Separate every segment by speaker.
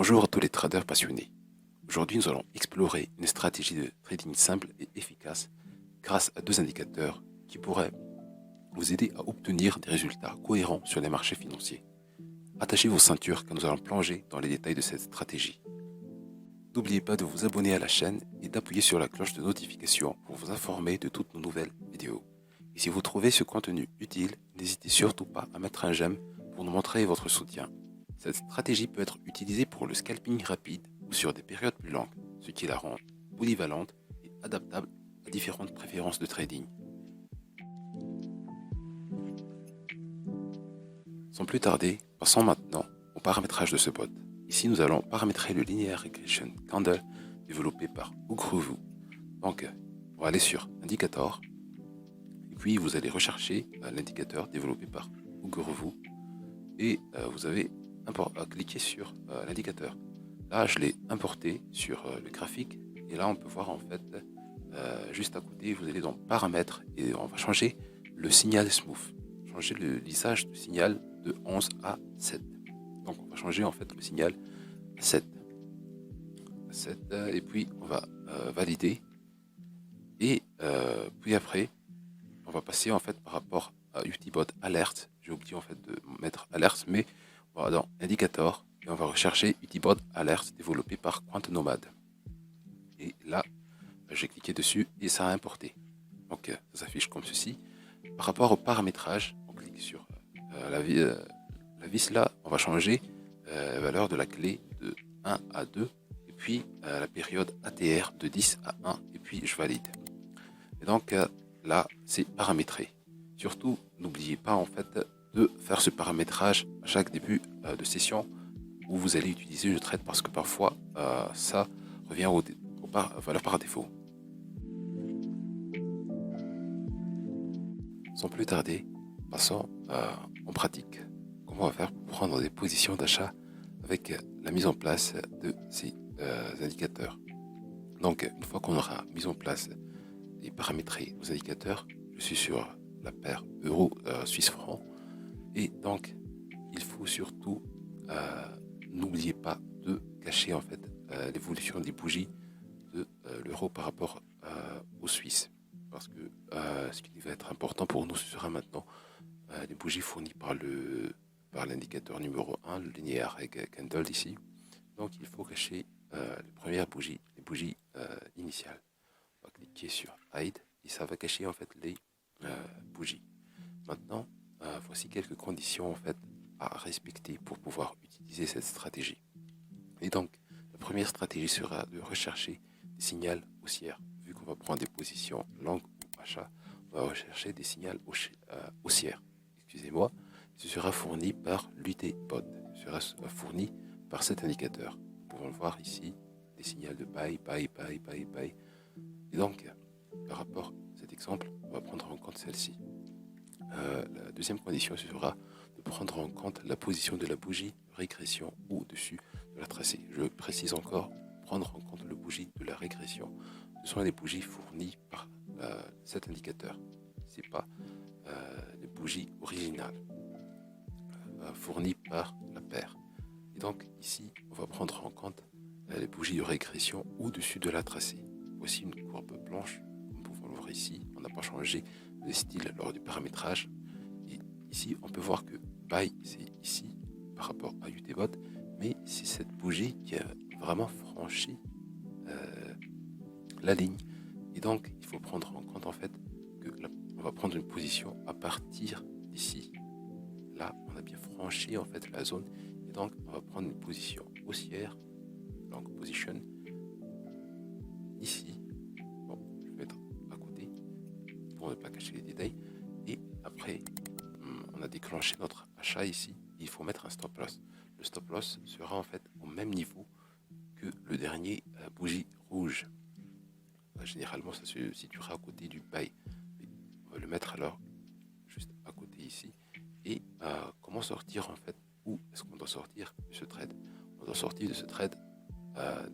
Speaker 1: Bonjour à tous les traders passionnés. Aujourd'hui, nous allons explorer une stratégie de trading simple et efficace grâce à deux indicateurs qui pourraient vous aider à obtenir des résultats cohérents sur les marchés financiers. Attachez vos ceintures car nous allons plonger dans les détails de cette stratégie. N'oubliez pas de vous abonner à la chaîne et d'appuyer sur la cloche de notification pour vous informer de toutes nos nouvelles vidéos. Et si vous trouvez ce contenu utile, n'hésitez surtout pas à mettre un j'aime pour nous montrer votre soutien. Cette stratégie peut être utilisée pour le scalping rapide ou sur des périodes plus longues, ce qui la rend polyvalente et adaptable à différentes préférences de trading. Sans plus tarder, passons maintenant au paramétrage de ce bot. Ici, nous allons paramétrer le Linear Regression Candle développé par Ogrevu. Donc, on va aller sur Indicator, et puis vous allez rechercher l'indicateur développé par Ogrevu, et vous avez cliquer sur l'indicateur. Là, je l'ai importé sur le graphique, et là, on peut voir en fait, juste à côté, vous allez dans Paramètres, et on va changer le signal smooth, changer le lissage du signal de 11 à 7. Donc, on va changer en fait le signal à 7. Et puis, on va valider. Et puis après, on va passer en fait par rapport à UTBot Alert. J'ai oublié en fait de mettre Alert, mais on va dans Indicator et on va rechercher UTBot Alert développé par QuantNomad. Et là, j'ai cliqué dessus et ça a importé. Donc, ça s'affiche comme ceci. Par rapport au paramétrage, on clique sur la vis là, on va changer la valeur de la clé de 1 à 2 et puis la période ATR de 10 à 1 et puis je valide. Et donc là, c'est paramétré. Surtout, n'oubliez pas en fait de faire ce paramétrage à chaque début de session où vous allez utiliser le trade parce que parfois ça revient aux valeurs par défaut. Sans plus tarder, passons en pratique. Comment on va faire pour prendre des positions d'achat avec la mise en place de ces indicateurs. Donc, une fois qu'on aura mis en place et paramétré nos indicateurs, je suis sur la paire euro-suisse franc. Et donc, il faut surtout, n'oubliez pas de cacher en fait l'évolution des bougies de l'euro par rapport au suisse. Parce que ce qui va être important pour nous, ce sera maintenant les bougies fournies par l'indicateur numéro 1, le linéaire candle ici. Donc il faut cacher les premières bougies, les bougies initiales. On va cliquer sur Hide et ça va cacher en fait les bougies. Maintenant, voici quelques conditions en fait à respecter pour pouvoir utiliser cette stratégie. Et donc, la première stratégie sera de rechercher des signaux haussières. Vu qu'on va prendre des positions longues ou achat, on va rechercher des signaux haussières. Excusez-moi, ce sera fourni par l'UTBot. Ce sera fourni par cet indicateur. Nous pouvons le voir ici, des signaux de buy, buy, buy, buy, buy. Et donc, par rapport à cet exemple, on va prendre en compte celle-ci. La deuxième condition sera de prendre en compte la position de la bougie régression au-dessus de la tracée. Je précise encore, prendre en compte la bougie de la régression. Ce sont les bougies fournies par cet indicateur. Ce n'est pas les bougies originales fournies par la paire. Et donc ici, on va prendre en compte les bougies de régression au-dessus de la tracée. Voici une courbe blanche, comme nous pouvons le voir ici. On n'a pas changé de style lors du paramétrage. Et ici, on peut voir que buy, c'est ici par rapport à UTBot, mais c'est cette bougie qui a vraiment franchi la ligne. Et donc, il faut prendre en compte en fait que on va prendre une position à partir d'ici. Là, on a bien franchi en fait la zone. Et donc, on va prendre une position haussière, long position, ici. Bon, je vais mettre à côté pour ne pas cacher les détails. Et après, on a déclenché notre achat ici. Il faut mettre un stop loss. Le stop loss sera en fait au même niveau que le dernier bougie rouge. Généralement, ça se situera à côté du buy. On va le mettre alors juste à côté ici. Et comment sortir en fait? Où est-ce qu'on doit sortir de ce trade? On doit sortir de ce trade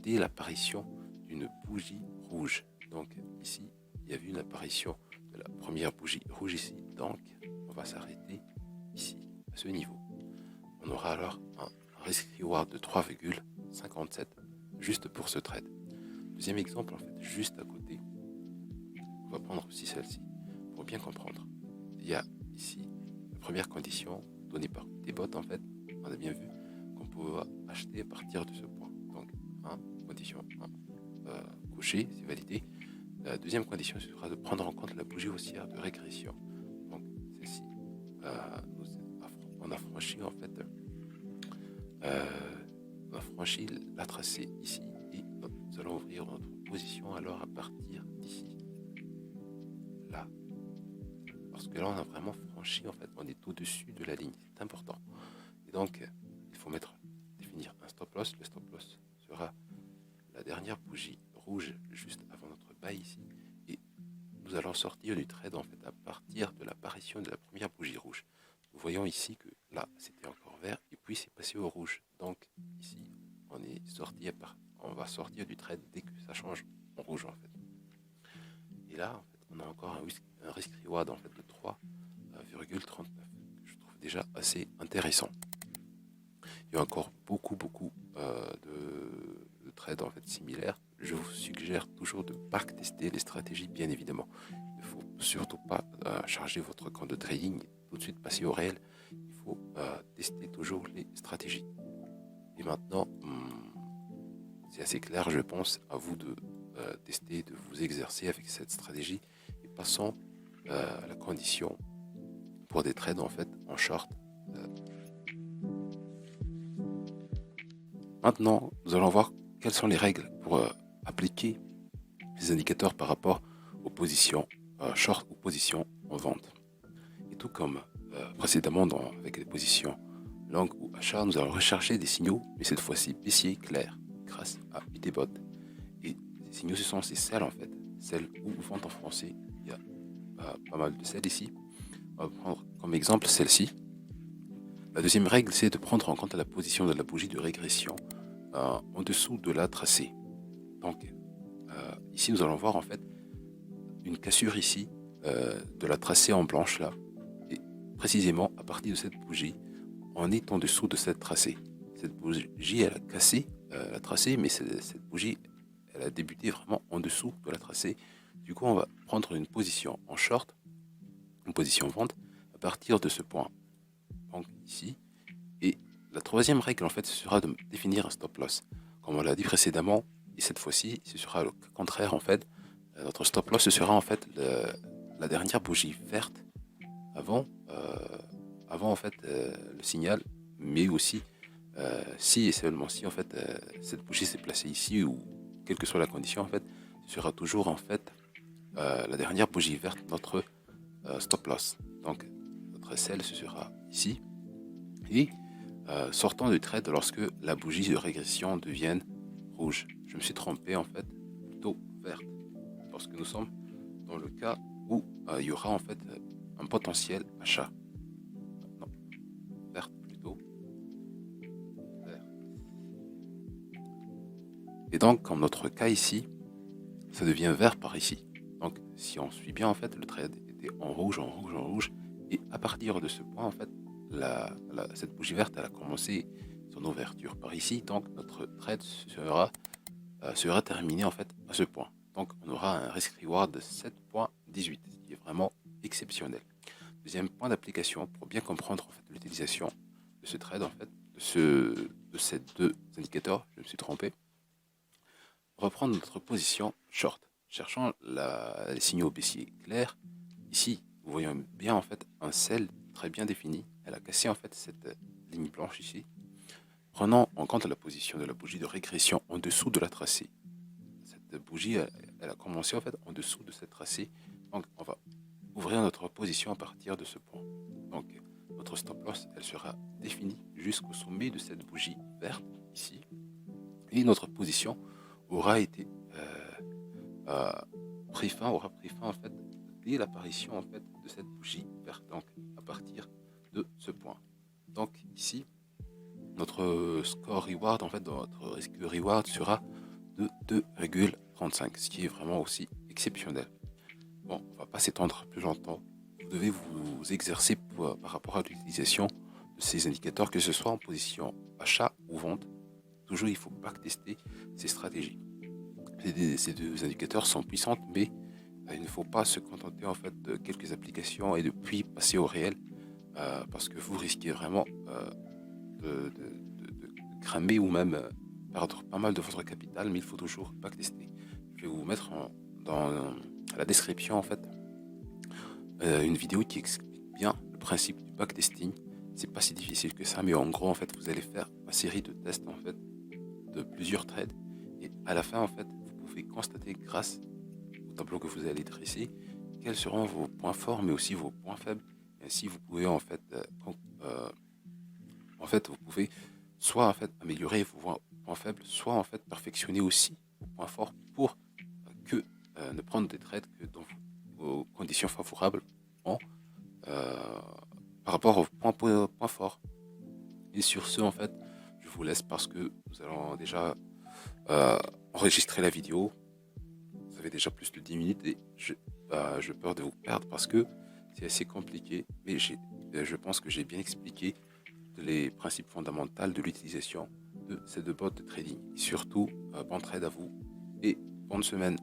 Speaker 1: dès l'apparition d'une bougie rouge. Donc ici, il y a eu une apparition de la première bougie rouge ici. Donc, on va s'arrêter ici, à ce niveau. On aura alors un risk reward de 3,57 juste pour ce trade. Deuxième exemple, en fait, juste à côté, on va prendre aussi celle-ci pour bien comprendre. Il y a ici la première condition donnée par Debot, en fait, on a bien vu qu'on peut acheter à partir de ce point. Donc, condition 1, coché, c'est validé. La deuxième condition sera de prendre en compte la bougie haussière de régression. Donc, celle-ci, on a franchi en fait, on a franchi la tracée ici et nous allons ouvrir notre position alors à partir d'ici, là. Parce que là, on a vraiment franchi, en fait, on est au-dessus de la ligne, c'est important. Et donc, il faut définir un stop loss. Le stop loss sera la dernière bougie rouge juste avant notre bas ici. Et nous allons sortir du trade, en fait, à partir de l'apparition de la première bougie rouge. Nous voyons ici que là, c'était encore vert et puis c'est passé au rouge. Donc, ici, on va sortir du trade dès que ça change en rouge, en fait. Et là, en fait, on a encore un risk reward en fait, de 3,39, que je trouve déjà assez intéressant. Il y a encore beaucoup de trades en fait, similaires. Je vous suggère toujours de backtester les stratégies, bien évidemment. Il ne faut surtout pas charger votre compte de trading, tout de suite passer au réel. Il faut tester toujours les stratégies. Et maintenant, c'est assez clair, je pense, à vous de tester, de vous exercer avec cette stratégie. Et passons à la condition pour des trades en fait en short. Maintenant, nous allons voir quelles sont les règles pour appliquer les indicateurs par rapport aux positions short ou positions en vente. Et tout comme précédemment avec les positions longues ou achat, nous allons rechercher des signaux, mais cette fois-ci baissiers clairs grâce à UTBot. Et ces signaux, ce sont ces celles en fait, celles ou vente en français. Il y a pas mal de celles ici. On va prendre comme exemple celle-ci. La deuxième règle, c'est de prendre en compte la position de la bougie de régression en dessous de la tracée. Donc, ici, nous allons voir en fait une cassure ici de la tracée en blanche là. Et précisément, à partir de cette bougie, on est en dessous de cette tracée. Cette bougie, elle a cassé la tracée, mais cette bougie, elle a débuté vraiment en dessous de la tracée. Du coup, on va prendre une position en short, une position vente, à partir de ce point. Donc ici. Et la troisième règle, en fait, ce sera de définir un stop loss. Comme on l'a dit précédemment, et cette fois-ci, ce sera le contraire, en fait. Notre stop loss, ce sera en fait la dernière bougie verte avant, en fait, le signal, mais aussi si et seulement si, en fait, cette bougie s'est placée ici ou quelle que soit la condition, en fait, ce sera toujours, en fait, la dernière bougie verte, notre stop loss. Donc, notre SL, ce sera ici. Et sortant du trade lorsque la bougie de régression devienne rouge. Je me suis trompé en fait, plutôt verte, parce que nous sommes dans le cas où il y aura en fait un potentiel achat. Non, verte plutôt. Vert. Et donc, comme notre cas ici, ça devient vert par ici. Donc, si on suit bien en fait, le trade était en rouge, en rouge, en rouge, et à partir de ce point en fait, cette bougie verte, elle a commencé son ouverture par ici, donc notre trade sera terminé en fait à ce point. Donc on aura un risk reward de 7,18, ce qui est vraiment exceptionnel. Deuxième point d'application pour bien comprendre en fait, l'utilisation de ce trade, en fait, de ces deux indicateurs, je me suis trompé. Reprendre notre position short, cherchant les signaux baissiers clairs. Ici, vous voyez bien en fait un sell très bien défini. Elle a cassé en fait cette ligne blanche ici. Prenant en compte la position de la bougie de régression en dessous de la tracée. Cette bougie, elle a commencé en fait en dessous de cette tracée. Donc on va ouvrir notre position à partir de ce point. Donc notre stop loss, elle sera définie jusqu'au sommet de cette bougie verte ici. Et notre position aura été pris fin en fait dès l'apparition en fait de cette bougie verte. Donc à partir de ce point. Donc ici, notre score reward, en fait, notre risque reward sera de 2,35, ce qui est vraiment aussi exceptionnel. Bon, on va pas s'étendre plus longtemps. Vous devez vous exercer par rapport à l'utilisation de ces indicateurs, que ce soit en position achat ou vente. Toujours, il faut backtester ces stratégies. Ces deux indicateurs sont puissants, mais il ne faut pas se contenter en fait de quelques applications et de puis passer au réel, parce que vous risquez vraiment de cramer ou même perdre pas mal de votre capital, mais il faut toujours backtester. Je vais vous mettre dans la description en fait une vidéo qui explique bien le principe du backtesting. C'est pas si difficile que ça, mais en gros en fait vous allez faire une série de tests en fait de plusieurs trades, et à la fin en fait vous pouvez constater grâce au tableau que vous allez dresser quels seront vos points forts mais aussi vos points faibles. Et ainsi vous pouvez en fait vous pouvez soit en fait améliorer vos points faibles, soit en fait perfectionner aussi vos points forts pour que ne prendre des trades que dans vos conditions favorables en, euh, par rapport aux points forts. Et sur ce, en fait, je vous laisse parce que nous allons déjà enregistrer la vidéo. Vous avez déjà plus de 10 minutes et je peur de vous perdre parce que c'est assez compliqué. Mais je pense que j'ai bien expliqué les principes fondamentaux de l'utilisation de ces deux bots de trading. Et surtout, bon trade à vous et bonne semaine.